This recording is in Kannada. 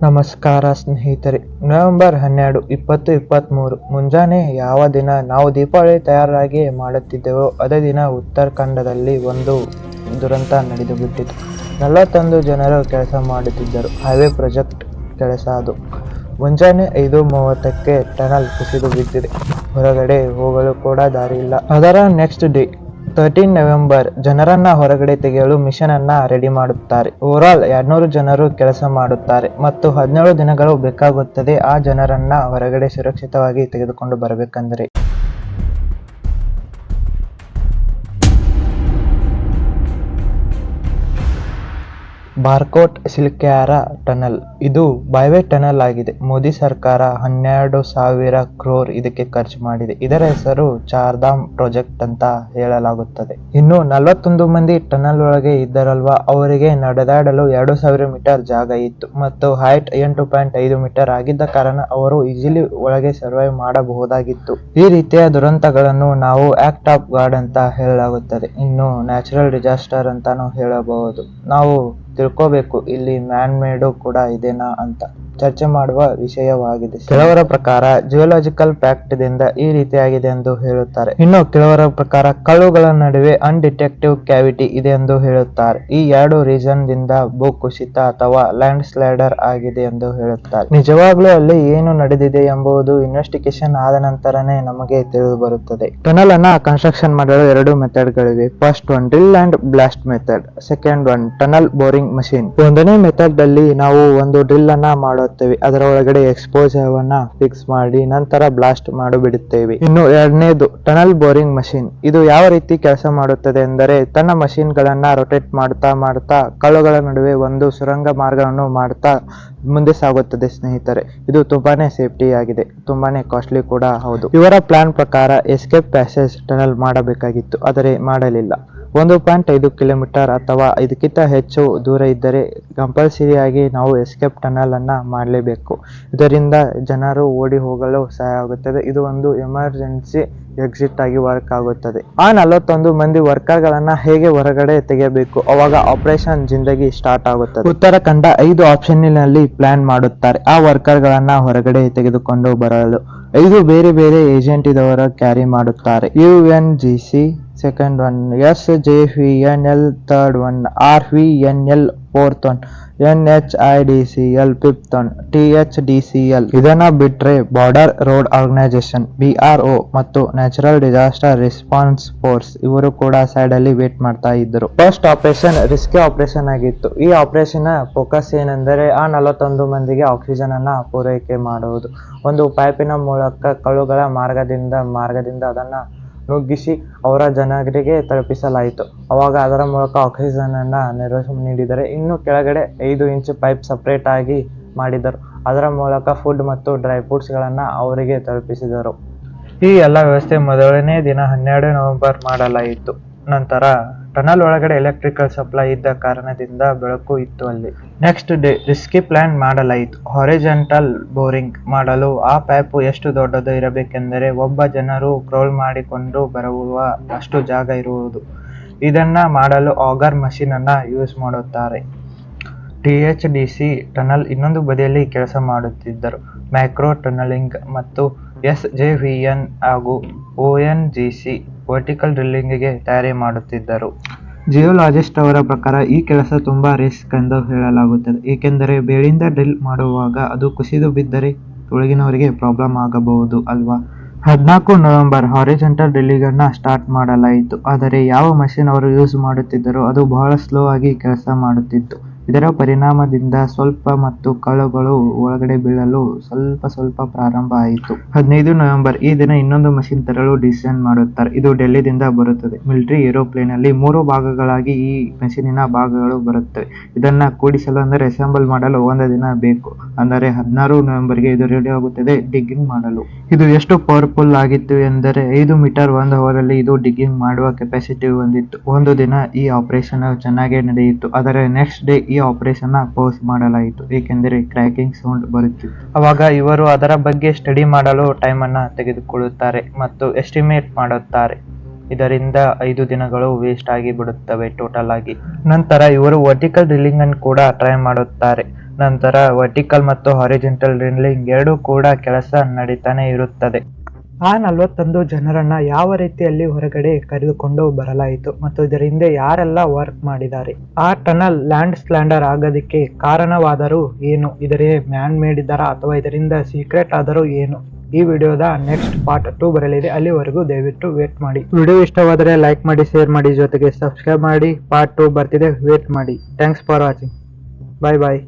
ನಮಸ್ಕಾರ ಸ್ನೇಹಿತರೆ. ನವೆಂಬರ್ 12, 2023 ಮುಂಜಾನೆ ಯಾವ ದಿನ ನಾವು ದೀಪಾವಳಿ ತಯಾರಾಗಿ ಮಾಡುತ್ತಿದ್ದೆವೋ ಅದೇ ದಿನ ಉತ್ತರಾಖಂಡದಲ್ಲಿ ಒಂದು ದುರಂತ ನಡೆದು ಬಿಟ್ಟಿತು. 41 ಜನರು ಕೆಲಸ ಮಾಡುತ್ತಿದ್ದರು. ಹೈವೇ ಪ್ರಾಜೆಕ್ಟ್ ಕೆಲಸ ಅದು. ಮುಂಜಾನೆ 5:30ಕ್ಕೆ ಟನಲ್ ಕುಸಿದು ಬಿದ್ದಿದೆ. ಹೊರಗಡೆ ಹೋಗಲು ಕೂಡ ದಾರಿ ಇಲ್ಲ. ಅದರ ನೆಕ್ಸ್ಟ್ ಡೇ 13 ನವೆಂಬರ್ ಜನರನ್ನ ಹೊರಗಡೆ ತೆಗೆಯಲು ಮಿಷನ್ ಅನ್ನ ರೆಡಿ ಮಾಡುತ್ತಾರೆ. ಓವರಾಲ್ 200 ಜನರು ಕೆಲಸ ಮಾಡುತ್ತಾರೆ ಮತ್ತು 17 ದಿನಗಳು ಬೇಕಾಗುತ್ತದೆ ಆ ಜನರನ್ನ ಹೊರಗಡೆ ಸುರಕ್ಷಿತವಾಗಿ ತೆಗೆದುಕೊಂಡು ಬರಬೇಕಂದ್ರೆ. ಬಾರ್ಕೋಟ್ ಸಿಲ್ಕ್ಯಾರ ಟನಲ್ ಇದು ಬೈವೇ ಟನಲ್ ಆಗಿದೆ. ಮೋದಿ ಸರ್ಕಾರ 12,000 ಕ್ರೋರ್ ಇದಕ್ಕೆ ಖರ್ಚು ಮಾಡಿದೆ. ಇದರ ಹೆಸರು ಚಾರ್ಧಾಮ್ ಪ್ರಾಜೆಕ್ಟ್ ಅಂತ ಹೇಳಲಾಗುತ್ತದೆ. ಇನ್ನು 41 ಮಂದಿ ಟನಲ್ ಒಳಗೆ ಇದ್ದರಲ್ವಾ, ಅವರಿಗೆ ನಡೆದಾಡಲು 2,000 ಮೀಟರ್ ಜಾಗ ಇತ್ತು ಮತ್ತು ಹೈಟ್ 8.5 ಮೀಟರ್ ಆಗಿದ್ದ ಕಾರಣ ಅವರು ಈಸಿಲಿ ಒಳಗೆ ಸರ್ವೈವ್ ಮಾಡಬಹುದಾಗಿತ್ತು. ಈ ರೀತಿಯ ದುರಂತಗಳನ್ನು ನಾವು ಆಕ್ಟ್ ಆಫ್ ಗಾಡ್ ಅಂತ ಹೇಳಲಾಗುತ್ತದೆ. ಇನ್ನು ನ್ಯಾಚುರಲ್ ಡಿಸಾಸ್ಟರ್ ಅಂತಾನು ಹೇಳಬಹುದು. ನಾವು ತಿಳ್ಕೋಬೇಕು ಇಲ್ಲಿ ಮ್ಯಾನ್ ಮೇಡು ಕೂಡ ಇದೆನಾ ಅಂತ ಚರ್ಚೆ ಮಾಡುವ ವಿಷಯವಾಗಿದೆ. ಕೆಲವರ ಪ್ರಕಾರ ಜಿಯೋಲಾಜಿಕಲ್ ಫ್ಯಾಕ್ಟ್ ದಿಂದ ಈ ರೀತಿಯಾಗಿದೆ ಎಂದು ಹೇಳುತ್ತಾರೆ. ಇನ್ನು ಕೆಲವರ ಪ್ರಕಾರ ಕಲ್ಲುಗಳ ನಡುವೆ ಅನ್ಡಿಟೆಕ್ಟಿವ್ ಕ್ಯಾವಿಟಿ ಇದೆ ಎಂದು ಹೇಳುತ್ತಾರೆ. ಈ ಎರಡು ರೀಸನ್ ದಿಂದ ಭೂ ಕುಸಿತ ಅಥವಾ ಲ್ಯಾಂಡ್ ಸ್ಲೈಡರ್ ಆಗಿದೆ ಎಂದು ಹೇಳುತ್ತಾರೆ. ನಿಜವಾಗ್ಲೂ ಅಲ್ಲಿ ಏನು ನಡೆದಿದೆ ಎಂಬುದು ಇನ್ವೆಸ್ಟಿಗೇಷನ್ ಆದ ನಂತರನೇ ನಮಗೆ ತಿಳಿದು ಬರುತ್ತದೆ. ಟನಲ್ ಅನ್ನ ಕನ್ಸ್ಟ್ರಕ್ಷನ್ ಮಾಡಲು 2 ಮೆಥಡ್ ಗಳಿವೆ. First one drill and blast method, second one tunnel boring machine. ಒಂದನೇ ಮೆಥಡ್ ಅಲ್ಲಿ ನಾವು ಒಂದು ಡ್ರಿಲ್ ಅನ್ನ ಮಾಡುತ್ತೇವೆ, ಅದರ ಒಳಗಡೆ ಎಕ್ಸ್ಪೋಸರ್ ಅನ್ನ ಫಿಕ್ಸ್ ಮಾಡಿ ನಂತರ ಬ್ಲಾಸ್ಟ್ ಮಾಡಿಬಿಡುತ್ತೇವೆ. ಇನ್ನು ಎರಡನೇದು ಟನಲ್ ಬೋರಿಂಗ್ ಮಷೀನ್. ಇದು ಯಾವ ರೀತಿ ಕೆಲಸ ಮಾಡುತ್ತದೆ ಎಂದರೆ ತನ್ನ ಮಷೀನ್ ಗಳನ್ನ ರೊಟೇಟ್ ಮಾಡ್ತಾ ಕಲ್ಲುಗಳ ನಡುವೆ ಒಂದು ಸುರಂಗ ಮಾರ್ಗವನ್ನು ಮಾಡ್ತಾ ಮುಂದೆ ಸಾಗುತ್ತದೆ. ಸ್ನೇಹಿತರೆ, ಇದು ತುಂಬಾನೇ ಸೇಫ್ಟಿ ಆಗಿದೆ, ತುಂಬಾನೇ ಕಾಸ್ಟ್ಲಿ ಕೂಡ ಹೌದು. ಇವರ ಪ್ಲಾನ್ ಪ್ರಕಾರ ಎಸ್ಕೇಪ್ ಪ್ಯಾಸೇಜ್ ಟನಲ್ ಮಾಡಬೇಕಾಗಿತ್ತು, ಆದರೆ ಮಾಡಲಿಲ್ಲ. 1.5 ಕಿಲೋಮೀಟರ್ ಅಥವಾ ಇದಕ್ಕಿಂತ ಹೆಚ್ಚು ದೂರ ಇದ್ದರೆ ಕಂಪಲ್ಸರಿ ಆಗಿ ನಾವು ಎಸ್ಕೇಪ್ ಟನಲ್ ಅನ್ನ ಮಾಡಲೇಬೇಕು. ಇದರಿಂದ ಜನರು ಓಡಿ ಹೋಗಲು ಸಹಾಯ ಆಗುತ್ತದೆ. ಇದು ಒಂದು ಎಮರ್ಜೆನ್ಸಿ ಎಕ್ಸಿಟ್ ಆಗಿ ವರ್ಕ್ ಆಗುತ್ತದೆ. ಆ 41 ಮಂದಿ ವರ್ಕರ್ ಗಳನ್ನ ಹೇಗೆ ಹೊರಗಡೆ ತೆಗೆಯಬೇಕು, ಅವಾಗ ಆಪರೇಷನ್ ಜಿಂದಗಿ ಸ್ಟಾರ್ಟ್ ಆಗುತ್ತದೆ. ಉತ್ತರಾಖಂಡ 5 ಆಪ್ಷನ್ನಲ್ಲಿ ಪ್ಲಾನ್ ಮಾಡುತ್ತಾರೆ ಆ ವರ್ಕರ್ ಗಳನ್ನ ಹೊರಗಡೆ ತೆಗೆದುಕೊಂಡು ಬರಲು. 5 ಬೇರೆ ಬೇರೆ ಏಜೆಂಟ್ ಇದವರ ಕ್ಯಾರಿ ಮಾಡುತ್ತಾರೆ. UNGC second one, SJVNL third one, RVNL fourth one, NHIDCL fifth one, THDCL. ಇದನ್ನ ಬಿಟ್ರೆ ಬಾರ್ಡರ್ ರೋಡ್ ಆರ್ಗನೈಸೇಷನ್ BRO ಮತ್ತು ನ್ಯಾಚುರಲ್ ಡಿಸಾಸ್ಟರ್ ರೆಸ್ಪಾನ್ಸ್ ಫೋರ್ಸ್ ಇವರು ಕೂಡ ಸೈಡ್ ಅಲ್ಲಿ ವೇಟ್ ಮಾಡ್ತಾ ಇದ್ರು. ಫಸ್ಟ್ ಆಪರೇಷನ್ ರಿಸ್ಕಿ ಆಪರೇಷನ್ ಆಗಿತ್ತು. ಈ ಆಪರೇಷನ್ ಫೋಕಸ್ ಏನೆಂದರೆ ಆ 41 ಮಂದಿಗೆ ಆಕ್ಸಿಜನ್ ಅನ್ನ ಪೂರೈಕೆ ಮಾಡುವುದು. ಒಂದು ಪೈಪಿನ ಮೂಲಕ ಕಲ್ಲುಗಳ ಮಾರ್ಗದಿಂದ ಅದನ್ನ ನುಗ್ಗಿಸಿ ಅವರ ಜನರಿಗೆ ತಲುಪಿಸಲಾಯಿತು. ಅವಾಗ ಅದರ ಮೂಲಕ ಆಕ್ಸಿಜನ್ ಅನ್ನ ನೀಡಿದರೆ ಇನ್ನು ಕೆಳಗಡೆ 5 ಇಂಚ್ ಪೈಪ್ ಸಪರೇಟ್ ಆಗಿ ಮಾಡಿದರು. ಅದರ ಮೂಲಕ ಫುಡ್ ಮತ್ತು ಡ್ರೈ ಫ್ರೂಟ್ಸ್ ಗಳನ್ನ ಅವರಿಗೆ ತಲುಪಿಸಿದರು. ಈ ಎಲ್ಲ ವ್ಯವಸ್ಥೆ ಮೊದಲನೇ ದಿನ 12 ನವೆಂಬರ್ ಮಾಡಲಾಯಿತು. ನಂತರ ಟನಲ್ ಒಳಗಡೆ ಎಲೆಕ್ಟ್ರಿಕಲ್ ಸಪ್ಲೈ ಇದ್ದ ಕಾರಣದಿಂದ ಬೆಳಕು ಇತ್ತು ಅಲ್ಲಿ. ನೆಕ್ಸ್ಟ್ ಡೇ ರಿಸ್ಕಿ ಪ್ಲಾನ್ ಮಾಡಲಾಯಿತು. ಹಾರಿಜಾಂಟಲ್ ಬೋರಿಂಗ್ ಮಾಡಲು ಆ ಪೈಪ್ ಎಷ್ಟು ದೊಡ್ಡದು ಇರಬೇಕೆಂದರೆ ಒಬ್ಬ ಜನರು ಕ್ರೌಲ್ ಮಾಡಿಕೊಂಡು ಬರುವ ಅಷ್ಟು ಜಾಗ ಇರುವುದು. ಇದನ್ನ ಮಾಡಲು ಆಗರ್ ಮಷೀನ್ ಅನ್ನ ಯೂಸ್ ಮಾಡುತ್ತಾರೆ. THDC ಟನಲ್ ಇನ್ನೊಂದು ಬದಿಯಲ್ಲಿ ಕೆಲಸ ಮಾಡುತ್ತಿದ್ದರು. ಮ್ಯಾಕ್ರೋ ಟನಲಿಂಗ್ ಮತ್ತು SJVN ಹಾಗೂ ONGC ವರ್ಟಿಕಲ್ ಡ್ರಿಲ್ಲಿಂಗ್ ಗೆ ತಯಾರಿ ಮಾಡುತ್ತಿದ್ದರು. ಜಿಯೋಲಾಜಿಸ್ಟ್ ಅವರ ಪ್ರಕಾರ ಈ ಕೆಲಸ ತುಂಬಾ ರಿಸ್ಕ್ ಎಂದು ಹೇಳಲಾಗುತ್ತದೆ, ಏಕೆಂದರೆ ಬೇಲಿಂದ ಡ್ರಿಲ್ ಮಾಡುವಾಗ ಅದು ಕುಸಿದು ಬಿದ್ದರೆ ಒಳಗಿನವರಿಗೆ ಪ್ರಾಬ್ಲಮ್ ಆಗಬಹುದು ಅಲ್ವಾ. 14 ನವೆಂಬರ್ ಹಾರಿಜಾಂಟಲ್ ಡ್ರಿಲ್ಲಿಂಗ್ ಅನ್ನ ಸ್ಟಾರ್ಟ್ ಮಾಡಲಾಯಿತು. ಆದರೆ ಯಾವ ಮಷೀನ್ ಅವರು ಯೂಸ್ ಮಾಡುತ್ತಿದ್ದರೋ ಅದು ಬಹಳ ಸ್ಲೋ ಆಗಿ ಕೆಲಸ ಮಾಡುತ್ತಿತ್ತು. ಇದರ ಪರಿಣಾಮದಿಂದ ಸ್ವಲ್ಪ ಮತ್ತು ಕಲ್ಲುಗಳು ಒಳಗಡೆ ಬೀಳಲು ಸ್ವಲ್ಪ ಪ್ರಾರಂಭ ಆಯಿತು. 15 ನವೆಂಬರ್ ಈ ದಿನ ಇನ್ನೊಂದು ಮಷೀನ್ ತರಲು ಡಿಸಿಷನ್ ಮಾಡುತ್ತಾರೆ. ಇದು ಡೆಲ್ಲಿದಿಂದ ಬರುತ್ತದೆ. ಮಿಲಿಟರಿ ಏರೋಪ್ಲೇನ್ ಅಲ್ಲಿ 3 ಭಾಗಗಳಾಗಿ ಈ ಮಷೀನಿನ ಭಾಗಗಳು ಬರುತ್ತವೆ. ಇದನ್ನ ಕೂಡಿಸಲು ಅಂದರೆ ಅಸೆಂಬಲ್ ಮಾಡಲು 1 ದಿನ ಬೇಕು. ಅಂದರೆ 16 ನವೆಂಬರ್ಗೆ ಇದು ರೆಡಿ ಆಗುತ್ತದೆ ಡಿಗ್ಗಿಂಗ್ ಮಾಡಲು. ಇದು ಎಷ್ಟು ಪವರ್ಫುಲ್ ಆಗಿತ್ತು ಎಂದರೆ 5 ಮೀಟರ್ ಒಂದು ಅವರಲ್ಲಿ ಇದು ಡಿಗ್ಗಿಂಗ್ ಮಾಡುವ ಕೆಪಾಸಿಟಿ ಹೊಂದಿತ್ತು. ಒಂದು ದಿನ ಈ ಆಪರೇಷನ್ ಚೆನ್ನಾಗಿ ನಡೆಯಿತು. ಆದರೆ ನೆಕ್ಸ್ಟ್ ಡೇ ಈ ಆಪರೇಷನ್ ಪೌಸ್ ಮಾಡಲಾಯಿತು, ಏಕೆಂದರೆ ಕ್ರ್ಯಾಕಿಂಗ್ ಸೌಂಡ್ ಬರುತ್ತಿತ್ತು. ಅವಾಗ ಇವರು ಅದರ ಬಗ್ಗೆ ಸ್ಟಡಿ ಮಾಡಲು ಟೈಮ್ ಅನ್ನ ತೆಗೆದುಕೊಳ್ಳುತ್ತಾರೆ ಮತ್ತು ಎಸ್ಟಿಮೇಟ್ ಮಾಡುತ್ತಾರೆ. ಇದರಿಂದ 5 ದಿನಗಳು ವೇಸ್ಟ್ ಆಗಿ ಬಿಡುತ್ತವೆ ಟೋಟಲ್ ಆಗಿ. ನಂತರ ಇವರು ವರ್ಟಿಕಲ್ ಡ್ರಿಲ್ಲಿಂಗ್ ಅನ್ನು ಕೂಡ ಟ್ರೈ ಮಾಡುತ್ತಾರೆ. ನಂತರ ವರ್ಟಿಕಲ್ ಮತ್ತು ಹಾರಿಜೆಂಟಲ್ ಡ್ರಿಲ್ಲಿಂಗ್ ಎರಡೂ ಕೂಡ ಕೆಲಸ ನಡೀತಾನೆ ಇರುತ್ತದೆ. ಆ 41 ಜನರನ್ನ ಯಾವ ರೀತಿಯಲ್ಲಿ ಹೊರಗಡೆ ಕರೆದುಕೊಂಡು ಬರಲಾಯಿತು ಮತ್ತು ಇದರ ಹಿಂದೆ ಯಾರೆಲ್ಲ ವರ್ಕ್ ಮಾಡಿದ್ದಾರೆ, ಆ ಟನಲ್ ಲ್ಯಾಂಡ್ ಸ್ಲಾಂಡರ್ ಆಗೋದಕ್ಕೆ ಕಾರಣವಾದರೂ ಏನು, ಇದರೇ ಮ್ಯಾನ್ ಮೇಡ್ ಇದ್ದಾರಾ ಅಥವಾ ಇದರಿಂದ ಸೀಕ್ರೆಟ್ ಆದರೂ ಏನು, ಈ ವಿಡಿಯೋದ ನೆಕ್ಸ್ಟ್ ಪಾರ್ಟ್ 2 ಬರಲಿದೆ. ಅಲ್ಲಿವರೆಗೂ ದಯವಿಟ್ಟು ವೇಟ್ ಮಾಡಿ. ವಿಡಿಯೋ ಇಷ್ಟವಾದರೆ ಲೈಕ್ ಮಾಡಿ, ಶೇರ್ ಮಾಡಿ, ಜೊತೆಗೆ ಸಬ್ಸ್ಕ್ರೈಬ್ ಮಾಡಿ. ಪಾರ್ಟ್ 2 ಬರ್ತಿದೆ, ವೇಟ್ ಮಾಡಿ. Thanks for watching. Bye bye.